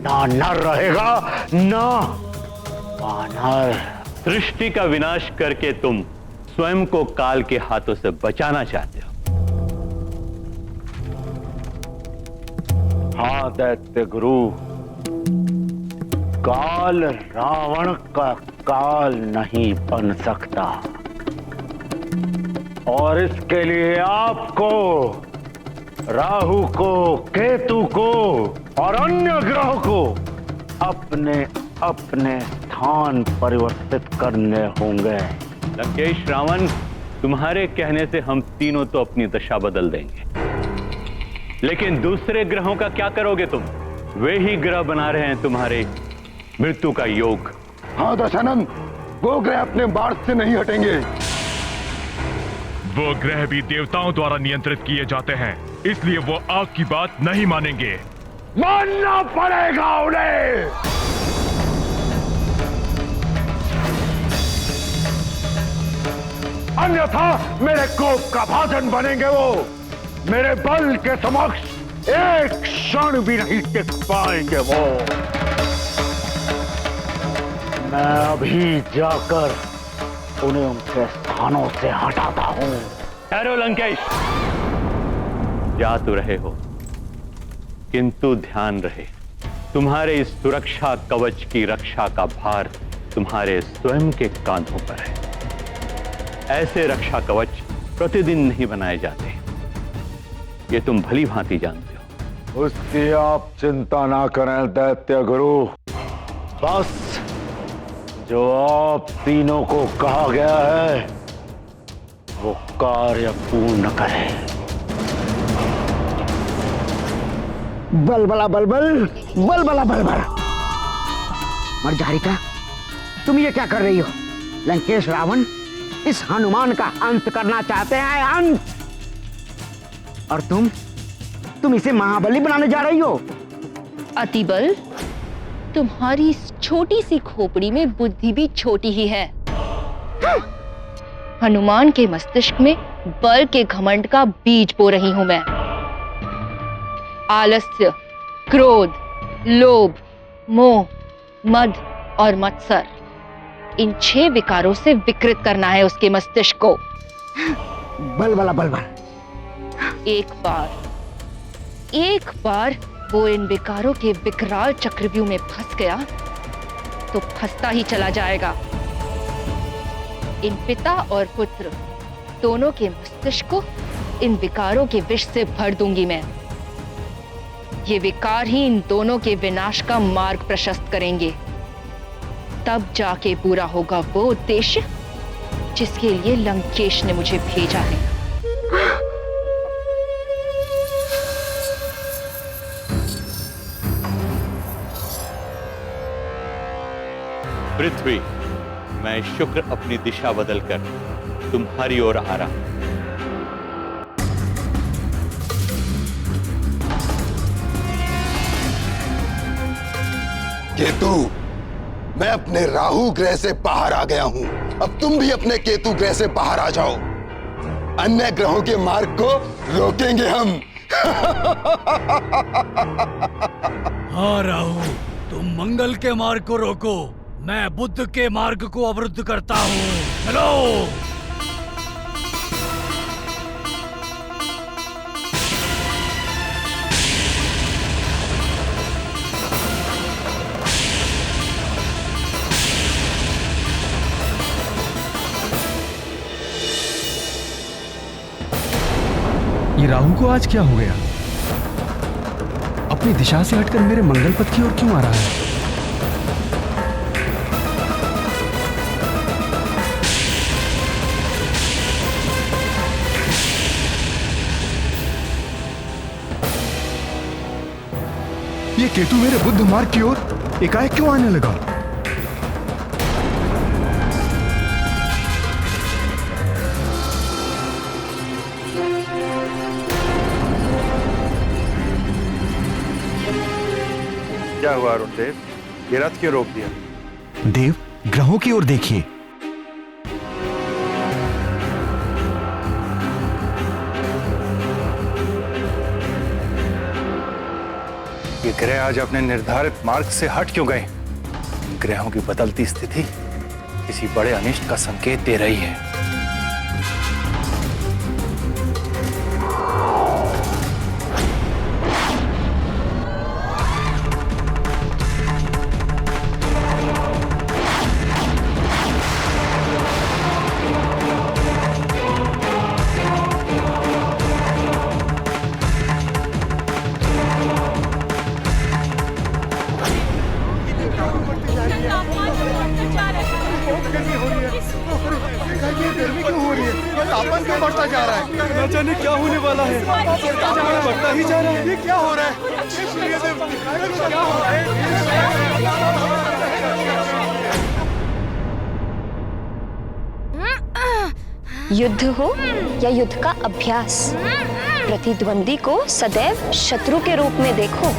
ना नर रहेगा ना वानर। सृष्टि का विनाश करके तुम स्वयं को काल के हाथों से बचाना चाहते हो। हाँ दैत्य गुरु, काल रावण का काल नहीं बन सकता और इसके लिए आपको, राहु को, केतु को और अन्य ग्रह को अपने अपने स्थान परिवर्तित करने होंगे। लंकेश, रावण, तुम्हारे कहने से हम तीनों तो अपनी दशा बदल देंगे, लेकिन दूसरे ग्रहों का क्या करोगे तुम? वे ही ग्रह बना रहे हैं तुम्हारे मृत्यु का योग। हाँ दशानंद, वो ग्रह अपने मार्ग से नहीं हटेंगे। वो ग्रह भी देवताओं द्वारा नियंत्रित किए जाते हैं, इसलिए वो आग की बात नहीं मानेंगे। मानना पड़ेगा उन्हें। अन्यथा मेरे कोप का भाजन बनेंगे वो। मेरे बल के समक्ष एक क्षण भी नहीं टिक पाएंगे वो। मैं अभी जाकर उन्हें उनके स्थानों से हटाता हूं। ठहरो लंकेश, जा तो रहे हो, किंतु ध्यान रहे, तुम्हारे इस सुरक्षा कवच की रक्षा का भार तुम्हारे स्वयं के कांधों पर है। ऐसे रक्षा कवच प्रतिदिन नहीं बनाए जाते, ये तुम भली भांति जानते हो। उसकी आप चिंता ना करें दैत्य गुरु। बस जो आप तीनों को कहा गया है वो कार्य पूर्ण करें। बलबला बलबल, बलबला बलबल। मर्जारिका, तुम ये क्या कर रही हो? लंकेश रावण इस हनुमान का अंत करना चाहते हैं, अंत। और तुम इसे महाबली बनाने जा रही हो। अतिबल, तुम्हारी इस छोटी सी खोपड़ी में बुद्धि भी छोटी ही है। हनुमान के मस्तिष्क में बल के घमंड का बीज बो रही हूं मैं। आलस्य, क्रोध, लोभ, मोह, मद और मत्सर, इन 6 विकारों से विकृत करना है उसके मस्तिष्क को। बलबला बलबल। एक बार वो इन विकारों के विकराल चक्रव्यूह में फंस गया तो फंसता ही चला जाएगा। इन पिता और पुत्र दोनों के मस्तिष्क को इन विकारों के विष से भर दूंगी मैं। ये विकार ही इन दोनों के विनाश का मार्ग प्रशस्त करेंगे। तब जाके पूरा होगा वो उद्देश्य जिसके लिए लंकेश ने मुझे भेजा है। पृथ्वी, मैं शुक्र अपनी दिशा बदलकर तुम्हारी ओर आ रहा हूं। केतु, मैं अपने राहु ग्रह से बाहर आ गया हूं। अब तुम भी अपने केतु ग्रह से बाहर आ जाओ। अन्य ग्रहों के मार्ग को रोकेंगे हम। हाँ राहु, तुम मंगल के मार्ग को रोको, मैं बुध के मार्ग को अवरुद्ध करता हूँ। चलो। ये राहु को आज क्या हो गया? अपनी दिशा से हटकर मेरे मंगल पथ की ओर क्यों आ रहा है? ये केतु मेरे बुद्ध मार्ग की ओर एकाएक क्यों आने लगा? क्या हुआ अरुण देव? ये रथ क्यों रोक दिया? देव, ग्रहों की ओर देखिए। ये ग्रह आज अपने निर्धारित मार्ग से हट क्यों गए? ग्रहों की बदलती स्थिति किसी बड़े अनिष्ट का संकेत दे रही है। तापमान क्यों बढ़ता जा रहा है? न जाने क्या होने वाला है। तापमान बढ़ता ही जा रहा है। ये क्या हो रहा है? क्या हो रहा है? युद्ध हो या युद्ध का अभ्यास, प्रतिद्वंदी को सदैव शत्रु के रूप में देखो।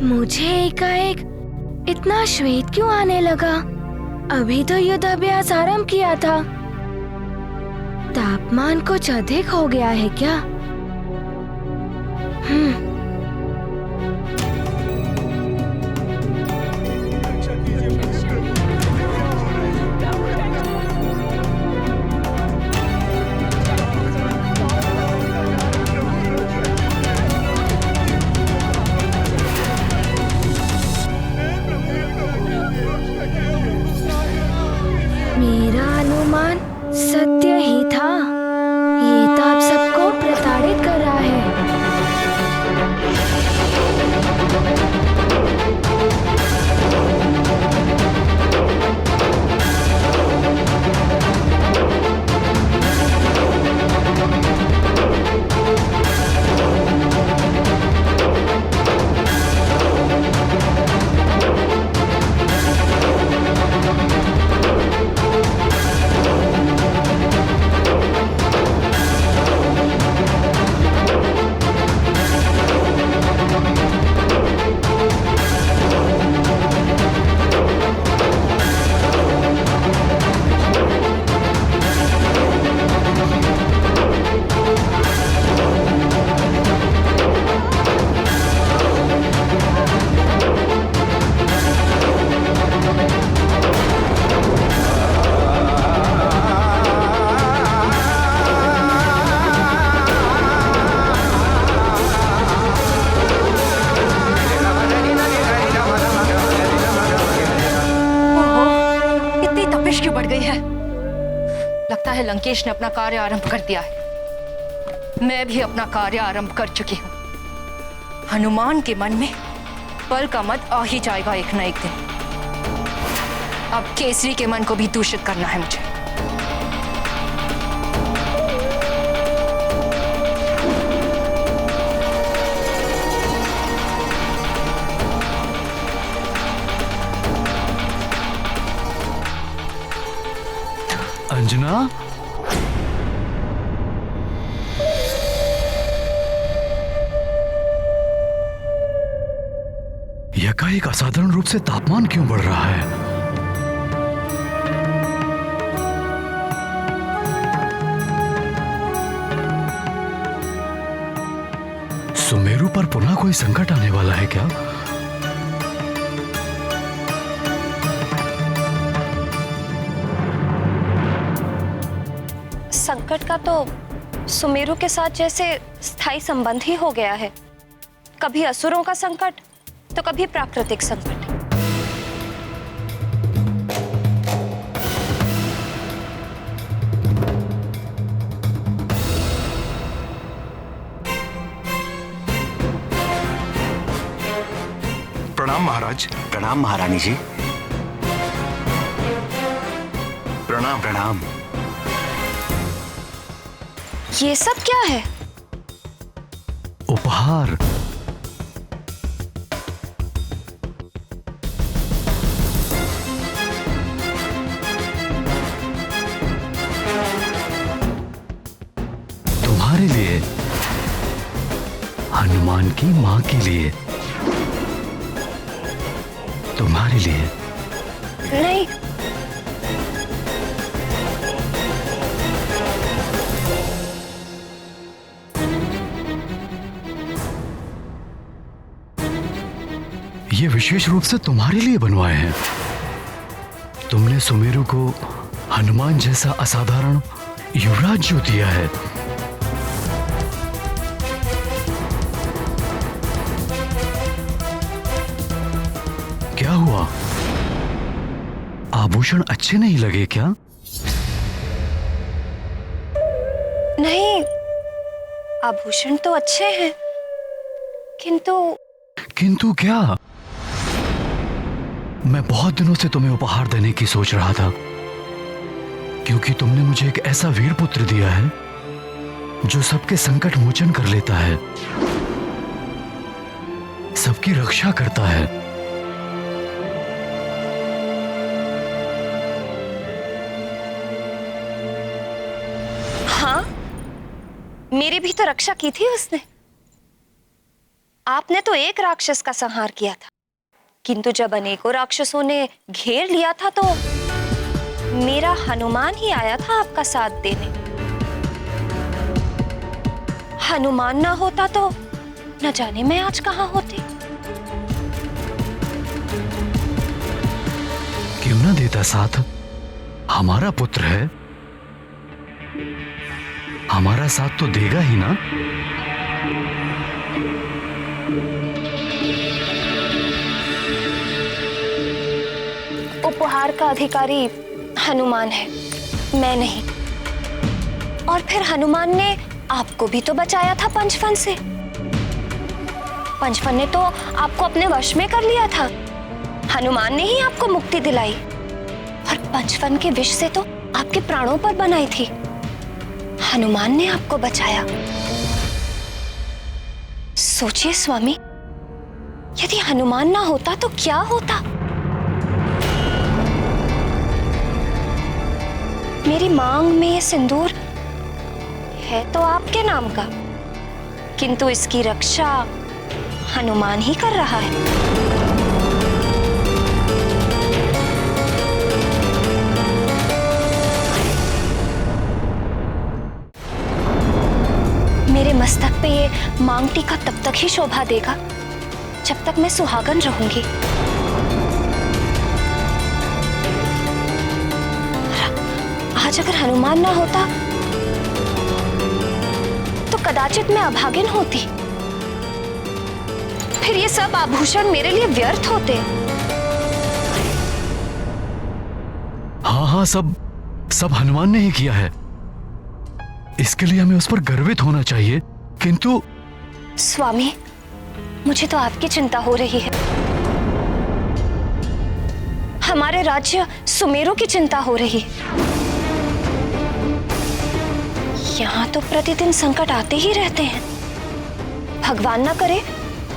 मुझे एकाएक इतना श्वेत क्यों आने लगा? अभी तो युद्ध अभ्यास आरंभ किया था। तापमान कुछ अधिक हो गया है क्या? मेरा अनुमान सत्य ही था। ये तो आप सबको प्रताड़ित कर रहा है। लगता है लंकेश ने अपना कार्य आरंभ कर दिया है। मैं भी अपना कार्य आरंभ कर चुकी हूँ। हनुमान के मन में बल का मत आ ही जाएगा एक न एक दिन। अब केसरी के मन को भी दूषित करना है मुझे। अंजना, एकाएक असाधारण रूप से तापमान क्यों बढ़ रहा है? सुमेरु पर पुनः कोई संकट आने वाला है क्या? संकट का तो सुमेरु के साथ जैसे स्थायी संबंध ही हो गया है। कभी असुरों का संकट तो कभी प्राकृतिक संकट। प्रणाम महाराज। प्रणाम महारानी जी। प्रणाम। प्रणाम। ये सब क्या है? उपहार। आपकी माँ के लिए, तुम्हारे लिए। नहीं, ये विशेष रूप से तुम्हारे लिए बनवाए हैं। तुमने सुमेरु को हनुमान जैसा असाधारण युवराज जो दिया है। क्या हुआ? आभूषण अच्छे नहीं लगे क्या? नहीं, आभूषण तो अच्छे हैं, किंतु क्या? मैं बहुत दिनों से तुम्हें उपहार देने की सोच रहा था, क्योंकि तुमने मुझे एक ऐसा वीर पुत्र दिया है जो सबके संकट मोचन कर लेता है, सबकी रक्षा करता है। हाँ, मेरी भी तो रक्षा की थी उसने। आपने तो एक राक्षस का संहार किया था, किंतु जब अनेकों राक्षसों ने घेर लिया था तो मेरा हनुमान ही आया था आपका साथ देने। हनुमान ना होता तो न जाने मैं आज कहां होती। क्यों ना देता साथ? हमारा पुत्र है, हमारा साथ तो देगा ही ना। उपहार का अधिकारी हनुमान है, मैं नहीं। और फिर हनुमान ने आपको भी तो बचाया था पंचफन से। पंचफन ने तो आपको अपने वश में कर लिया था। हनुमान ने ही आपको मुक्ति दिलाई, और पंचफन के विष से तो आपके प्राणों पर बनाई थी। हनुमान ने आपको बचाया। सोचिए स्वामी, यदि हनुमान ना होता तो क्या होता। मेरी मांग में ये सिंदूर है तो आपके नाम का, किंतु इसकी रक्षा हनुमान ही कर रहा है। मेरे मस्तक पे ये मांग टीका तब तक ही शोभा देगा जब तक मैं सुहागन रहूंगी। आज अगर हनुमान ना होता तो कदाचित मैं अभागिन होती। फिर ये सब आभूषण मेरे लिए व्यर्थ होते। हाँ, सब हनुमान ने ही किया है। इसके लिए हमें उस पर गर्वित होना चाहिए, किंतु स्वामी, मुझे तो आपकी चिंता हो रही है। हमारे राज्य सुमेरु की चिंता हो रही है। यहाँ तो प्रतिदिन संकट आते ही रहते हैं। भगवान ना करे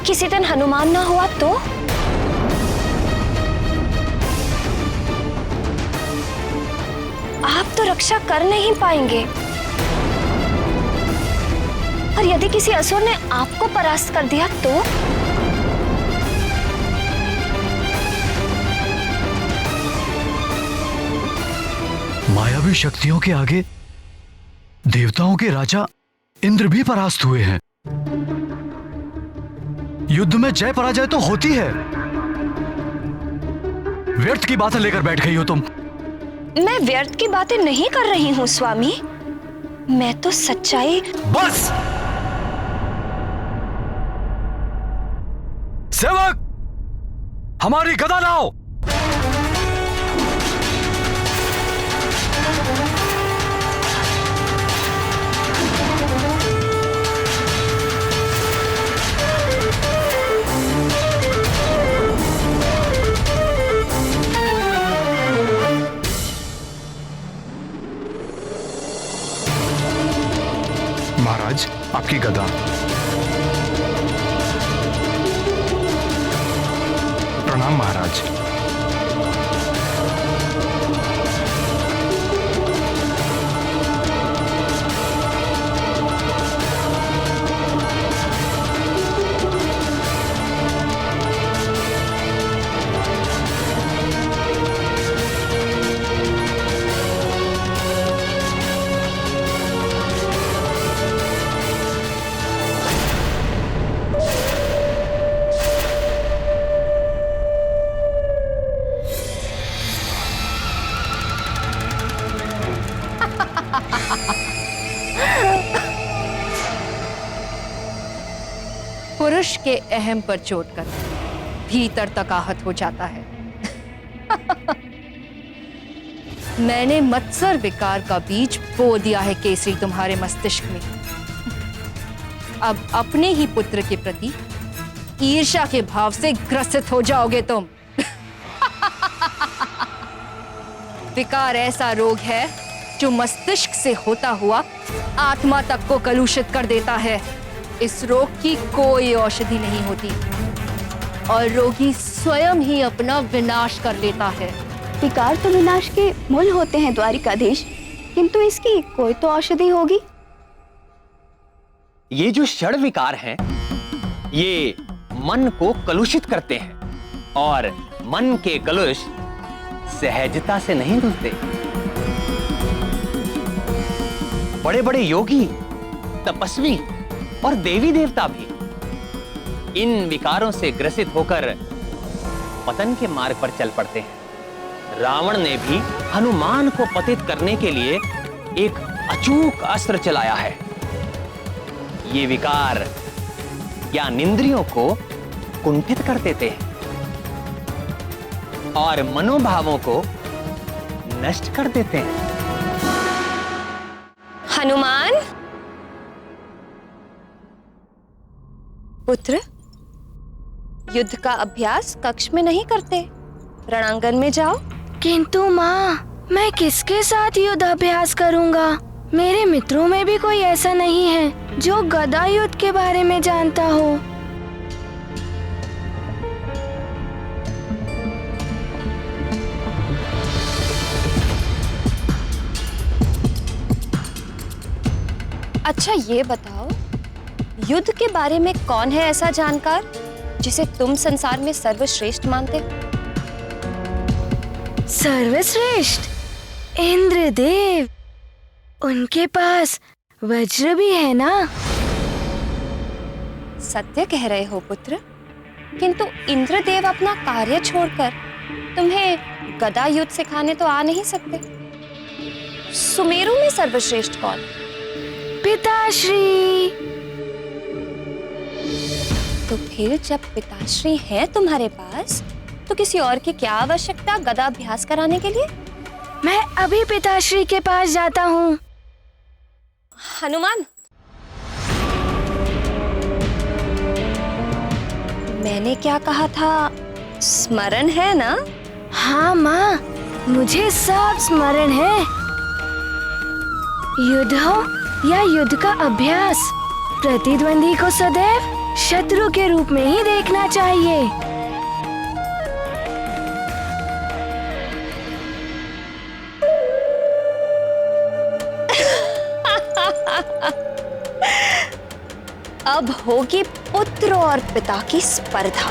किसी दिन हनुमान ना हुआ तो। आप तो रक्षा कर नहीं पाएंगे, और यदि किसी असुर ने आपको परास्त कर दिया तो। मायावी शक्तियों के आगे देवताओं के राजा इंद्र भी परास्त हुए हैं। युद्ध में जय पराजय तो होती है। व्यर्थ की बातें लेकर बैठ गई हो तुम। मैं व्यर्थ की बातें नहीं कर रही हूं स्वामी, मैं तो सच्चाई। बस सेवक, हमारी गदा लाओ। महाराज, आपकी गदा। प्रणाम महाराज। मनुष्य के अहम पर चोट कर भीतर तक आहत हो जाता है। मैंने मत्सर विकार का बीज बो दिया है केसरी तुम्हारे मस्तिष्क में। अब अपने ही पुत्र के प्रति ईर्ष्या के भाव से ग्रसित हो जाओगे तुम। विकार ऐसा रोग है जो मस्तिष्क से होता हुआ आत्मा तक को कलुषित कर देता है। इस रोग की कोई औषधि नहीं होती और रोगी स्वयं ही अपना विनाश कर लेता है। विकार तो विनाश के मूल होते हैं द्वारिकाधीश, किंतु इसकी कोई तो औषधि होगी। ये जो षड विकार हैं, ये मन को कलुषित करते हैं और मन के कलुष सहजता से नहीं धुलते। बड़े बड़े योगी, तपस्वी और देवी देवता भी इन विकारों से ग्रसित होकर पतन के मार्ग पर चल पड़ते हैं। रावण ने भी हनुमान को पतित करने के लिए एक अचूक अस्त्र चलाया है। ये विकार ज्ञानेंद्रियों को कुंठित कर देते हैं और मनोभावों को नष्ट कर देते हैं। हनुमान पुत्र, युद्ध का अभ्यास कक्ष में नहीं करते, रणांगन में जाओ। किंतु माँ, मैं किसके साथ युद्ध अभ्यास करूंगा? मेरे मित्रों में भी कोई ऐसा नहीं है जो गदा युद्ध के बारे में जानता हो। अच्छा ये बताओ, युद्ध के बारे में कौन है ऐसा जानकार जिसे तुम संसार में सर्वश्रेष्ठ मानते हो? सर्वश्रेष्ठ? इंद्रदेव। उनके पास वज्र भी है ना? सत्य कह रहे हो पुत्र, किंतु इंद्रदेव अपना कार्य छोड़कर तुम्हें गदा युद्ध सिखाने तो आ नहीं सकते। सुमेरु में सर्वश्रेष्ठ कौन? पिताश्री। तो फिर जब पिताश्री है तुम्हारे पास, तो किसी और की क्या आवश्यकता गदा अभ्यास कराने के लिए? मैं अभी पिताश्री के पास जाता हूँ। हनुमान, मैंने क्या कहा था, स्मरण है ना? हाँ माँ, मुझे सब स्मरण है। युद्ध हो या युद्ध का अभ्यास, प्रतिद्वंदी को सदैव शत्रु के रूप में ही देखना चाहिए। अब होगी पुत्र और पिता की स्पर्धा।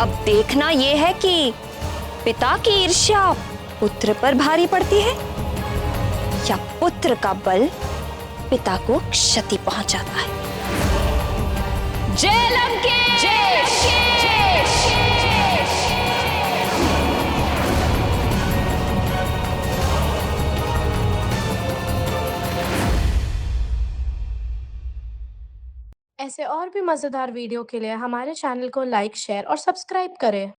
अब देखना यह है कि पिता की ईर्ष्या पुत्र पर भारी पड़ती है या पुत्र का बल पिता को क्षति पहुंचाता है। जय लंकेश! ऐसे और भी मजेदार वीडियो के लिए हमारे चैनल को लाइक, शेयर और सब्सक्राइब करें।